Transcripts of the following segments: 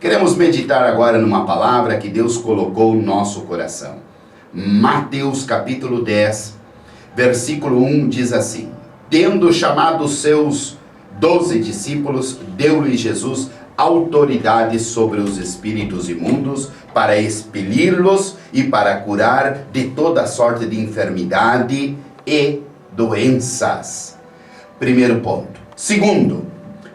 Queremos meditar agora numa palavra que Deus colocou no nosso coração. Mateus capítulo 10, versículo 1 diz assim: Tendo chamado os seus 12 discípulos, deu-lhe Jesus autoridade sobre os espíritos imundos para expeli-los e para curar de toda sorte de enfermidade e doenças. Primeiro ponto. Segundo,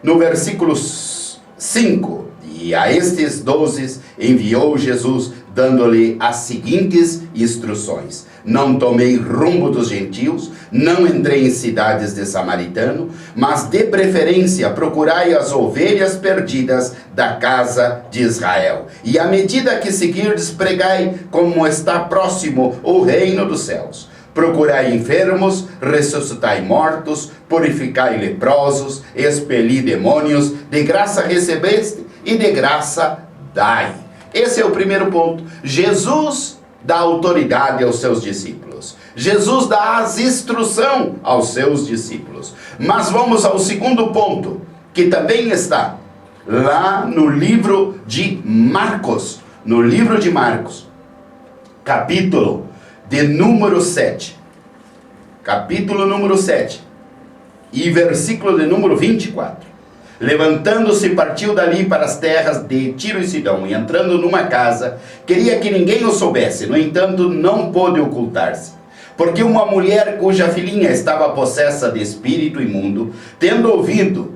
no versículo 5, e a estes 12 enviou Jesus, dando-lhe as seguintes instruções: Não tomei rumbo dos gentios, não entrei em cidades de samaritano, mas de preferência procurai as ovelhas perdidas da casa de Israel. E à medida que seguirdes, pregai como está próximo o reino dos céus. Procurai enfermos, ressuscitai mortos, purificai leprosos, expeli demônios, de graça recebeste e de graça dai. Esse é o primeiro ponto. Jesus dá autoridade aos seus discípulos. Jesus dá as instruções aos seus discípulos. Mas vamos ao segundo ponto, que também está lá no livro de Marcos. No livro de Marcos, capítulo de número 7. Capítulo número 7. E versículo de número 24. Levantando-se, partiu dali para as terras de Tiro e Sidom, e entrando numa casa, queria que ninguém o soubesse. No entanto, não pôde ocultar-se, porque uma mulher cuja filhinha estava possessa de espírito imundo, tendo ouvido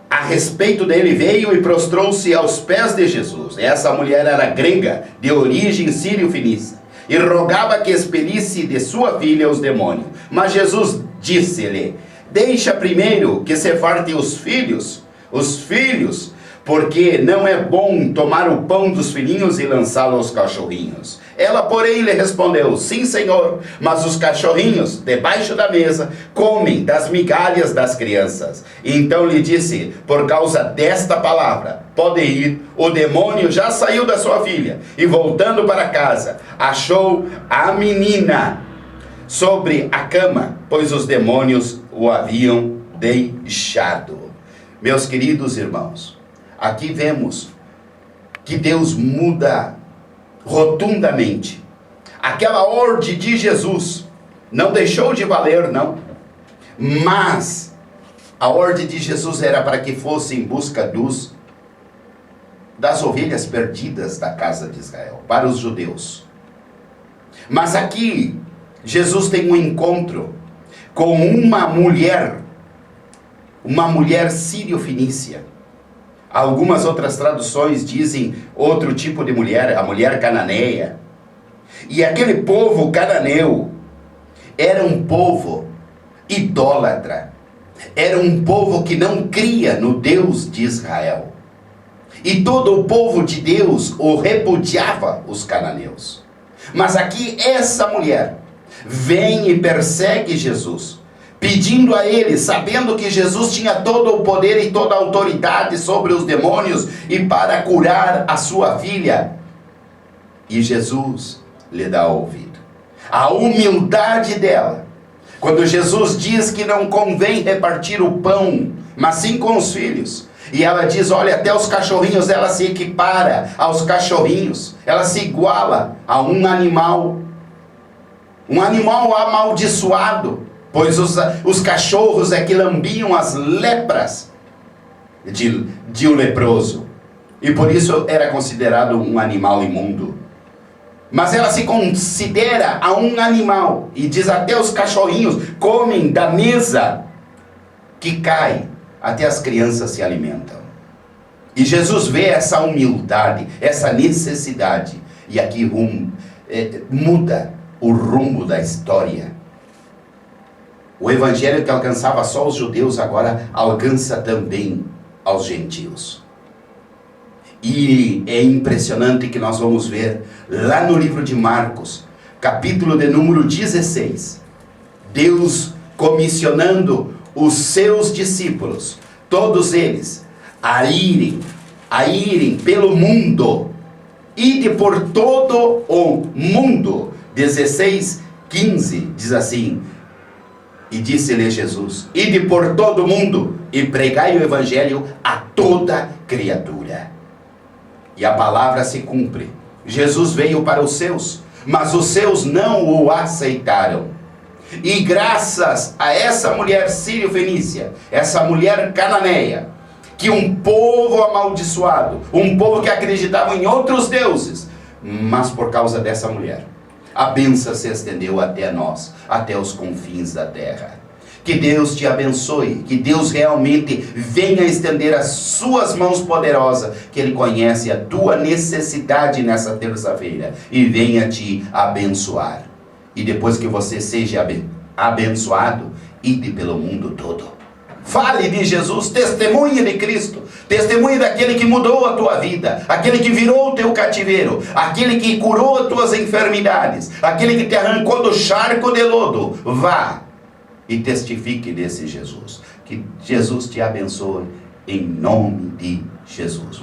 a respeito dele, veio e prostrou-se aos pés de Jesus. Essa mulher era grega, de origem sírio-fenícia, e rogava que expelisse de sua filha os demônios. Mas Jesus disse-lhe: Deixa primeiro que se fartem os filhos, porque não é bom tomar o pão dos filhinhos e lançá-lo aos cachorrinhos. Ela, porém, lhe respondeu: Sim, Senhor, mas os cachorrinhos, debaixo da mesa, comem das migalhas das crianças. Então lhe disse: Por causa desta palavra, pode ir, o demônio já saiu da sua filha. E voltando para casa, achou a menina sobre a cama, pois os demônios o haviam deixado. Meus queridos irmãos, aqui vemos que Deus muda rotundamente. Aquela ordem de Jesus não deixou de valer, não. Mas a ordem de Jesus era para que fosse em busca das ovelhas perdidas da casa de Israel, para os judeus. Mas aqui Jesus tem um encontro com uma mulher sírio-fenícia. Algumas outras traduções dizem outro tipo de mulher, a mulher cananeia. E aquele povo cananeu era um povo idólatra. Era um povo que não cria no Deus de Israel. E todo o povo de Deus o repudiava, os cananeus. Mas aqui essa mulher vem e persegue Jesus, pedindo a ele, sabendo que Jesus tinha todo o poder e toda a autoridade sobre os demônios e para curar a sua filha. E Jesus lhe dá ouvido. A humildade dela, quando Jesus diz que não convém repartir o pão, mas sim com os filhos. E ela diz: olha, até os cachorrinhos, ela se equipara aos cachorrinhos. Ela se iguala a um animal amaldiçoado, pois os cachorros é que lambiam as lepras de um leproso, e por isso era considerado um animal imundo. Mas ela se considera a um animal, e diz: até os cachorrinhos comem da mesa que cai, até as crianças se alimentam. E Jesus vê essa humildade, essa necessidade, e aqui muda o rumo da história. O evangelho que alcançava só os judeus agora alcança também aos gentios. E é impressionante que nós vamos ver lá no livro de Marcos, capítulo de número 16, Deus comissionando os seus discípulos, todos eles, a irem pelo mundo, ide por todo o mundo. 16:15 diz assim: E disse-lhe Jesus: Ide por todo o mundo e pregai o evangelho a toda criatura. E a palavra se cumpre. Jesus veio para os seus, mas os seus não o aceitaram. E graças a essa mulher sírio-fenícia, essa mulher cananeia, que um povo amaldiçoado, um povo que acreditava em outros deuses, mas por causa dessa mulher, a bênção se estendeu até nós, até os confins da terra. Que Deus te abençoe, que Deus realmente venha estender as suas mãos poderosas, que Ele conhece a tua necessidade nessa terça-feira, e venha te abençoar. E depois que você seja abençoado, ide pelo mundo todo. Fale de Jesus, testemunhe de Cristo, testemunhe daquele que mudou a tua vida, aquele que virou o teu cativeiro, aquele que curou as tuas enfermidades, aquele que te arrancou do charco de lodo. Vá e testifique desse Jesus. Que Jesus te abençoe em nome de Jesus.